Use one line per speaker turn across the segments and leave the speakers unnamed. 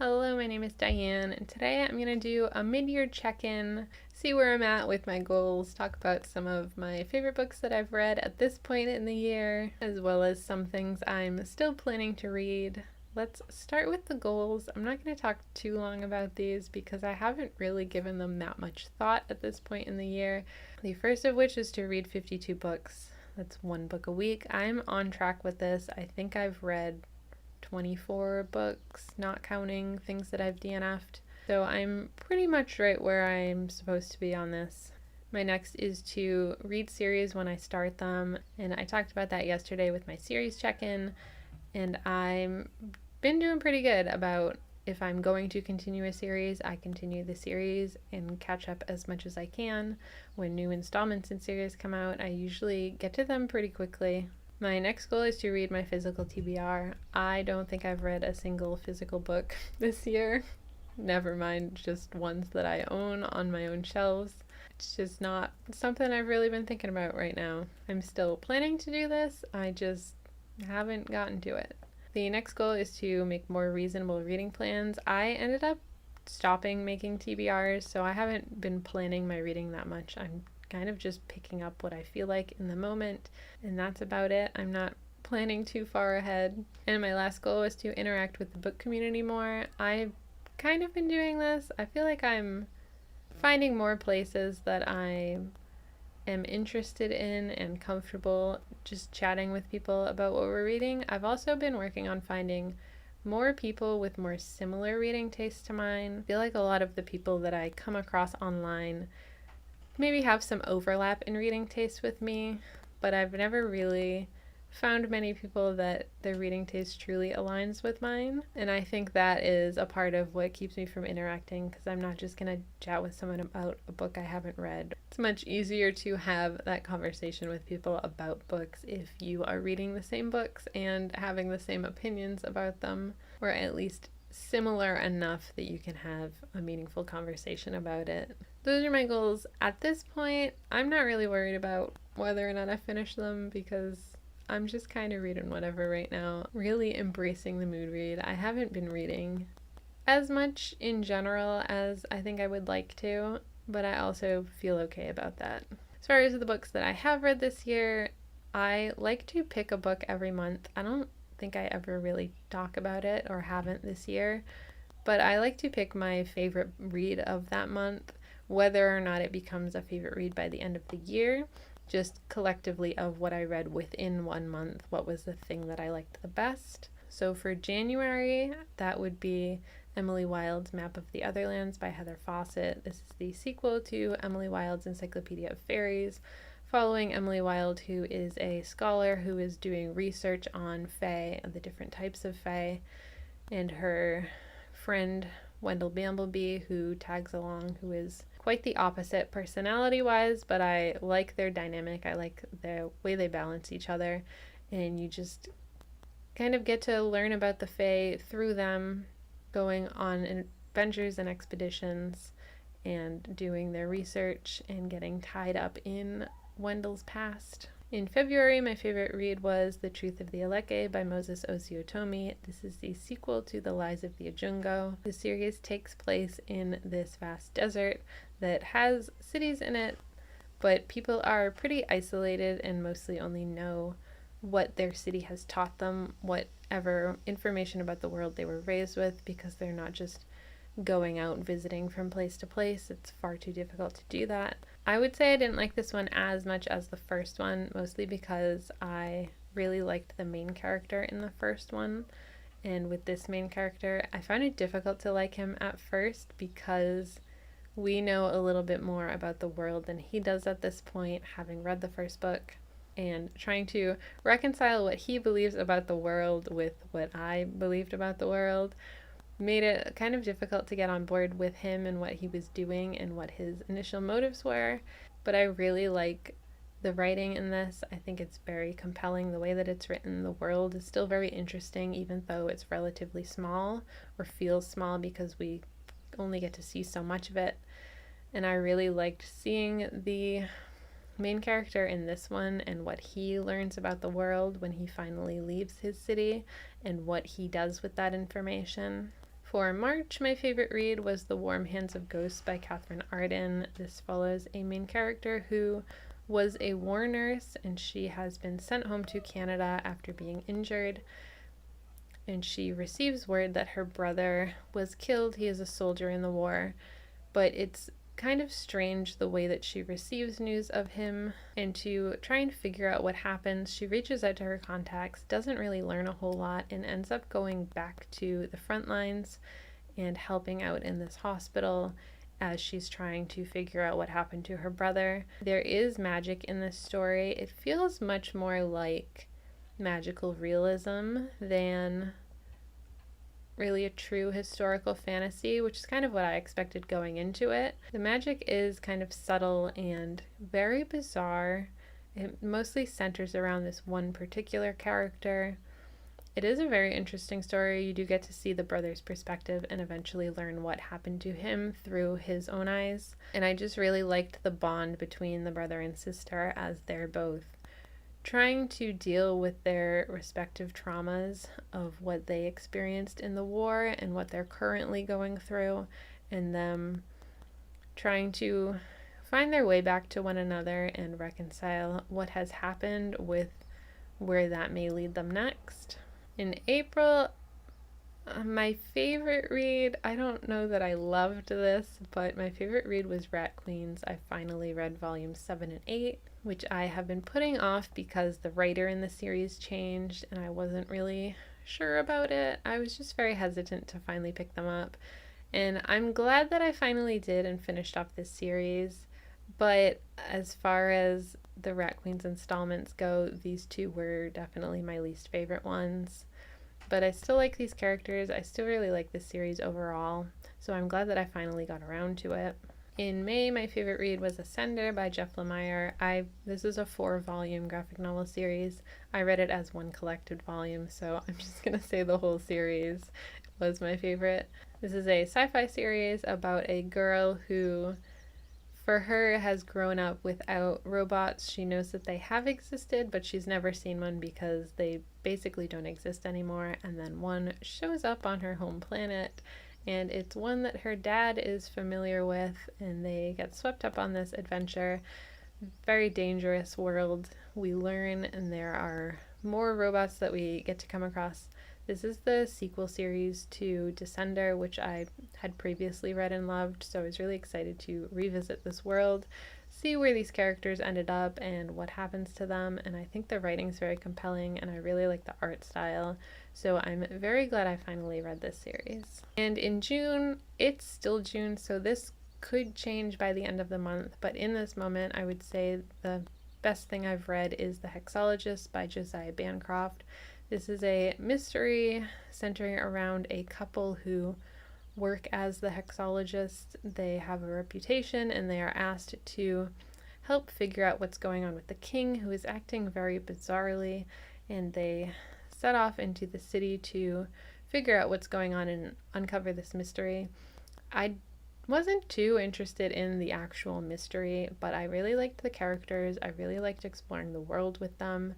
Hello, my name is Diane, and today I'm going to do a mid-year check-in, see where I'm at with my goals, talk about some of my favorite books that I've read at this point in the year, as well as some things I'm still planning to read. Let's start with the goals. I'm not going to talk too long about these because I haven't really given them that much thought at this point in the year. The first of which is to read 52 books. That's one book a week. I'm on track with this. I think I've read 24 books, not counting things that I've DNF'd. So I'm pretty much right where I'm supposed to be on this. My next is to read series when I start them, and I talked about that yesterday with my series check-in, and I've been doing pretty good about if I'm going to continue a series, I continue the series and catch up as much as I can. When new installments in series come out, I usually get to them pretty quickly. My next goal is to read my physical TBR. I don't think I've read a single physical book this year. Never mind just ones that I own on my own shelves. It's just not something I've really been thinking about right now. I'm still planning to do this, I just haven't gotten to it. The next goal is to make more reasonable reading plans. I ended up stopping making TBRs, so I haven't been planning my reading that much. I'm kind of just picking up what I feel like in the moment, and that's about it. I'm not planning too far ahead. And my last goal is to interact with the book community more. I've kind of been doing this. I feel like I'm finding more places that I am interested in and comfortable just chatting with people about what we're reading. I've also been working on finding more people with more similar reading tastes to mine. I feel like a lot of the people that I come across online maybe have some overlap in reading taste with me, but I've never really found many people that their reading taste truly aligns with mine. And I think that is a part of what keeps me from interacting, because I'm not just going to chat with someone about a book I haven't read. It's much easier to have that conversation with people about books if you are reading the same books and having the same opinions about them, or at least similar enough that you can have a meaningful conversation about it. Those are my goals at this point. I'm not really worried about whether or not I finish them because I'm just kind of reading whatever right now. Really embracing the mood read. I haven't been reading as much in general as I think I would like to, but I also feel okay about that. As far as the books that I have read this year, I like to pick a book every month. I don't think I ever really talk about it, or haven't this year, but I like to pick my favorite read of that month, whether or not it becomes a favorite read by the end of the year, just collectively of what I read within 1 month, what was the thing that I liked the best. So for January, that would be Emily Wilde's Map of the Otherlands by Heather Fawcett. This is the sequel to Emily Wilde's Encyclopedia of Fairies, following Emily Wilde, who is a scholar who is doing research on fae, the different types of fae, and her friend Wendell Bamblebee, who tags along, who is quite the opposite personality-wise, but I like their dynamic. I like the way they balance each other, and you just kind of get to learn about the fae through them, going on adventures and expeditions and doing their research and getting tied up in Wendell's past. In February, my favorite read was The Truth of the Aleke by Moses Osiotomi. This is the sequel to The Lies of the Ajungo. The series takes place in this vast desert that has cities in it, but people are pretty isolated and mostly only know what their city has taught them, whatever information about the world they were raised with, because they're not just going out visiting from place to place. It's far too difficult to do that. I would say I didn't like this one as much as the first one, mostly because I really liked the main character in the first one. And with this main character, I found it difficult to like him at first because we know a little bit more about the world than he does at this point, having read the first book, and trying to reconcile what he believes about the world with what I believed about the world made it kind of difficult to get on board with him and what he was doing and what his initial motives were. But I really like the writing in this. I think it's very compelling the way that it's written. The world is still very interesting, even though it's relatively small, or feels small because we only get to see so much of it. And I really liked seeing the main character in this one and what he learns about the world when he finally leaves his city and what he does with that information. For March, my favorite read was The Warm Hands of Ghosts by Catherine Arden. This follows a main character who was a war nurse, and she has been sent home to Canada after being injured. And she receives word that her brother was killed. He is a soldier in the war, but it's kind of strange the way that she receives news of him. And to try and figure out what happens, she reaches out to her contacts, doesn't really learn a whole lot, and ends up going back to the front lines and helping out in this hospital as she's trying to figure out what happened to her brother. There is magic in this story. It feels much more like magical realism than really a true historical fantasy, which is kind of what I expected going into it. The magic is kind of subtle and very bizarre. It mostly centers around this one particular character. It is a very interesting story. You do get to see the brother's perspective and eventually learn what happened to him through his own eyes. And I just really liked the bond between the brother and sister as they're both trying to deal with their respective traumas of what they experienced in the war and what they're currently going through, and them trying to find their way back to one another and reconcile what has happened with where that may lead them next. In April, my favorite read, I don't know that I loved this, but my favorite read was Rat Queens. I finally read volumes 7 and 8, which I have been putting off because the writer in the series changed and I wasn't really sure about it. I was just very hesitant to finally pick them up. And I'm glad that I finally did and finished off this series. But as far as the Rat Queens installments go, these two were definitely my least favorite ones. But I still like these characters. I still really like this series overall. So I'm glad that I finally got around to it. In May, my favorite read was Ascender by Jeff Lemire. This is a 4-volume graphic novel series. I read it as one collected volume, so I'm just going to say the whole series was my favorite. This is a sci-fi series about a girl who, for her, has grown up without robots. She knows that they have existed, but she's never seen one because they basically don't exist anymore. And then one shows up on her home planet, and it's one that her dad is familiar with, and they get swept up on this adventure. Very dangerous world, we learn, and there are more robots that we get to come across. This is the sequel series to Descender, which I had previously read and loved, so I was really excited to revisit this world, see where these characters ended up and what happens to them. And I think the writing's very compelling, and I really like the art style, so I'm very glad I finally read this series. And in June, it's still June, so this could change by the end of the month, but in this moment I would say the best thing I've read is The Hexologist by Josiah Bancroft. This is a mystery centering around a couple who work as the hexologists. They have a reputation and they are asked to help figure out what's going on with the king, who is acting very bizarrely, and they set off into the city to figure out what's going on and uncover this mystery. I wasn't too interested in the actual mystery, but I really liked the characters. I really liked exploring the world with them.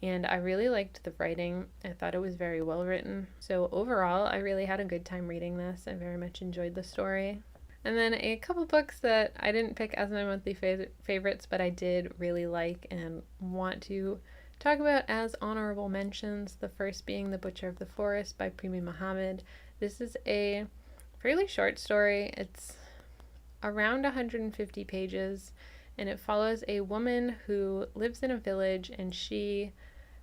And I really liked the writing. I thought it was very well written. So overall, I really had a good time reading this. I very much enjoyed the story. And then a couple books that I didn't pick as my monthly favorites, but I did really like and want to talk about as honorable mentions. The first being The Butcher of the Forest by Primi Mohammed. This is a fairly short story. It's around 150 pages, and it follows a woman who lives in a village, and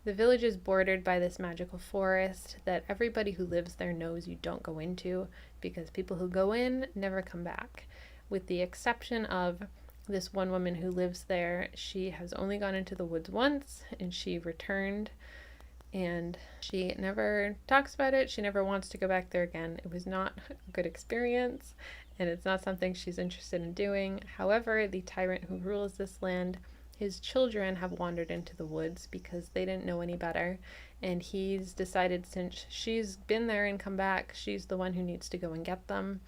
the village is bordered by this magical forest that everybody who lives there knows you don't go into, because people who go in never come back. With the exception of this one woman who lives there. She has only gone into the woods once, and she returned, and she never talks about it. She never wants to go back there again. It was not a good experience, and it's not something she's interested in doing. However, the tyrant who rules this land, his children have wandered into the woods because they didn't know any better, and he's decided, since she's been there and come back, she's the one who needs to go and get them,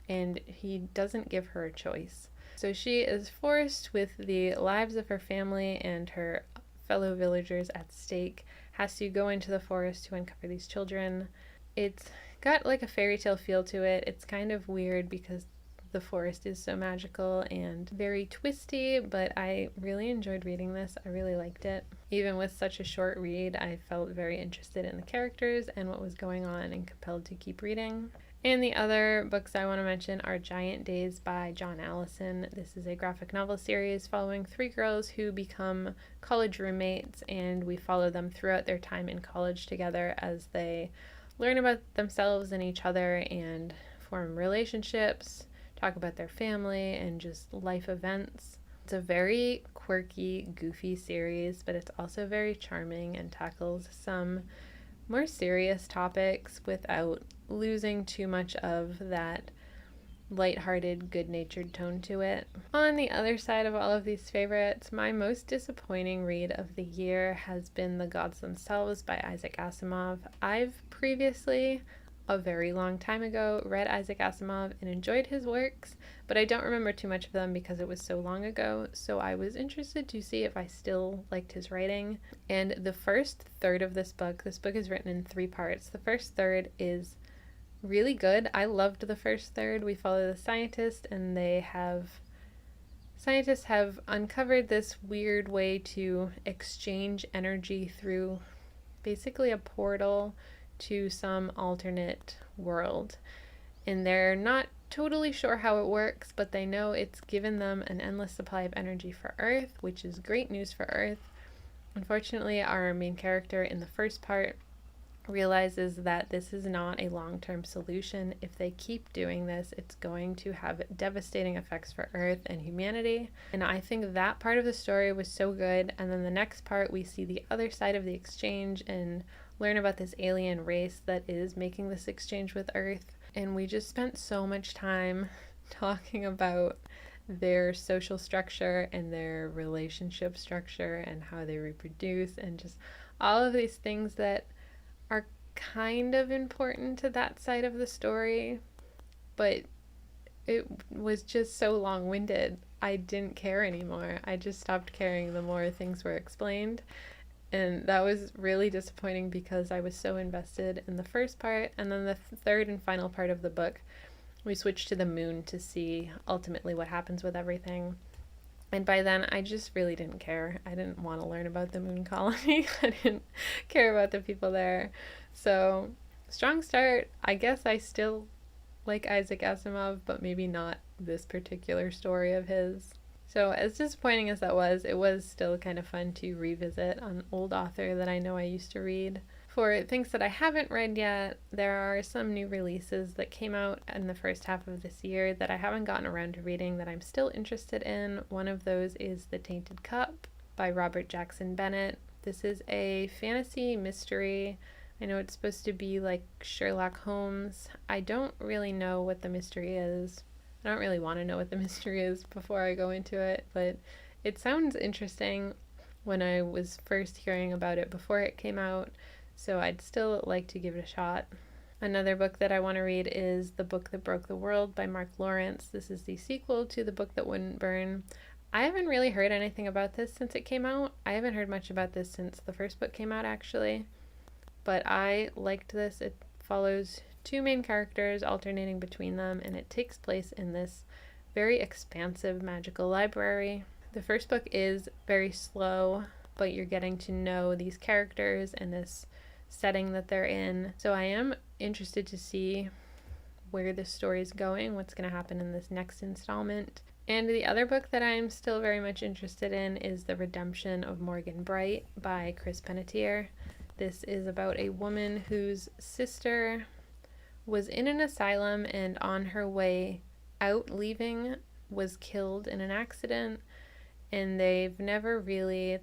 and he doesn't give her a choice. So she is forced, with the lives of her family and her fellow villagers at stake, has to go into the forest to uncover these children. It's got like a fairy tale feel to it. It's kind of weird because the forest is so magical and very twisty, but I really enjoyed reading this. I really liked it. Even with such a short read, I felt very interested in the characters and what was going on and compelled to keep reading. And the other books I want to mention are Giant Days by John Allison. This is a graphic novel series following 3 girls who become college roommates, and we follow them throughout their time in college together as they learn about themselves and each other and form relationships, talk about their family, and just life events. It's a very quirky, goofy series, but it's also very charming and tackles some more serious topics without losing too much of that lighthearted, good-natured tone to it. On the other side of all of these favorites, my most disappointing read of the year has been The Gods Themselves by Isaac Asimov. I've previously, a very long time ago, read Isaac Asimov and enjoyed his works, but I don't remember too much of them because it was so long ago, so I was interested to see if I still liked his writing. And the first third of this book is written in 3 parts. The first third is really good. I loved the first third. We follow the scientists, and scientists have uncovered this weird way to exchange energy through basically a portal to some alternate world. And they're not totally sure how it works, but they know it's given them an endless supply of energy for Earth, which is great news for Earth. Unfortunately, our main character in the first part realizes that this is not a long-term solution. If they keep doing this, it's going to have devastating effects for Earth and humanity. And I think that part of the story was so good. And then the next part, we see the other side of the exchange and learn about this alien race that is making this exchange with Earth. And we just spent so much time talking about their social structure and their relationship structure and how they reproduce and just all of these things that are kind of important to that side of the story, but it was just so long-winded. I didn't care anymore. I just stopped caring the more things were explained. And that was really disappointing because I was so invested in the first part. And then the third and final part of the book, we switched to the moon to see ultimately what happens with everything. And by then, I just really didn't care. I didn't want to learn about the moon colony. I didn't care about the people there. So, strong start. I guess I still like Isaac Asimov, but maybe not this particular story of his. So, as disappointing as that was, it was still kind of fun to revisit an old author that I know I used to read. For things that I haven't read yet, there are some new releases that came out in the first half of this year that I haven't gotten around to reading that I'm still interested in. One of those is The Tainted Cup by Robert Jackson Bennett. This is a fantasy mystery. I know it's supposed to be like Sherlock Holmes. I don't really know what the mystery is. I don't really want to know what the mystery is before I go into it, but it sounds interesting when I was first hearing about it before it came out. So I'd still like to give it a shot. Another book that I want to read is The Book That Broke the World by Mark Lawrence. This is the sequel to The Book That Wouldn't Burn. I haven't really heard anything about this since it came out. I haven't heard much about this since the first book came out, actually. But I liked this. It follows 2 main characters alternating between them, and it takes place in this very expansive magical library. The first book is very slow, but you're getting to know these characters and this setting that they're in. So I am interested to see where this story is going, what's going to happen in this next installment. And the other book that I'm still very much interested in is The Redemption of Morgan Bright by Chris Pennetier. This is about a woman whose sister was in an asylum and on her way out leaving was killed in an accident, and they've never really,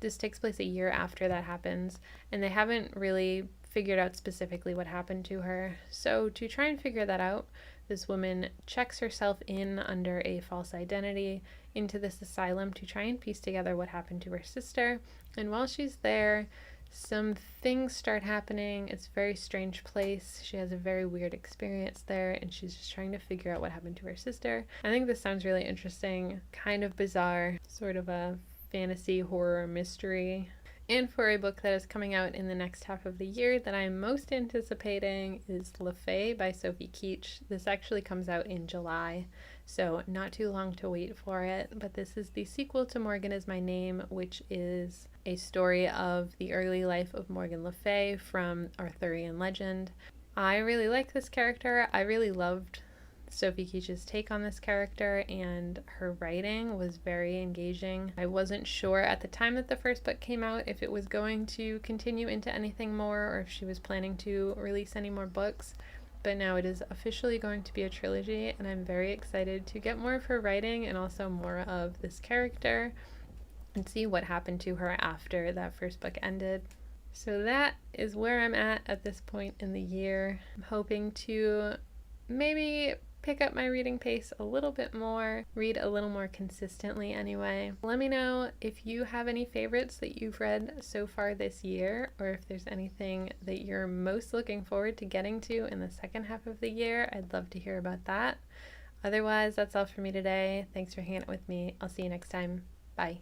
this takes place a year after that happens, and they haven't really figured out specifically what happened to her. So to try and figure that out, this woman checks herself in under a false identity into this asylum to try and piece together what happened to her sister. And while she's there, some things start happening. It's a very strange place. She has a very weird experience there, and she's just trying to figure out what happened to her sister. I think this sounds really interesting, kind of bizarre, sort of a fantasy horror mystery. And for a book that is coming out in the next half of the year that I'm most anticipating is Le Fay by Sophie Keach. This actually comes out in July, so not too long to wait for it. But this is the sequel to Morgan Is My Name, which is a story of the early life of Morgan Le Fay from Arthurian legend. I really like this character. I really loved Sophie Keach's take on this character, and her writing was very engaging. I wasn't sure at the time that the first book came out if it was going to continue into anything more or if she was planning to release any more books, but now it is officially going to be a trilogy, and I'm very excited to get more of her writing and also more of this character and see what happened to her after that first book ended. So that is where I'm at this point in the year. I'm hoping to maybe pick up my reading pace a little bit more, read a little more consistently anyway. Let me know if you have any favorites that you've read so far this year, or if there's anything that you're most looking forward to getting to in the second half of the year. I'd love to hear about that. Otherwise, that's all for me today. Thanks for hanging out with me. I'll see you next time. Bye.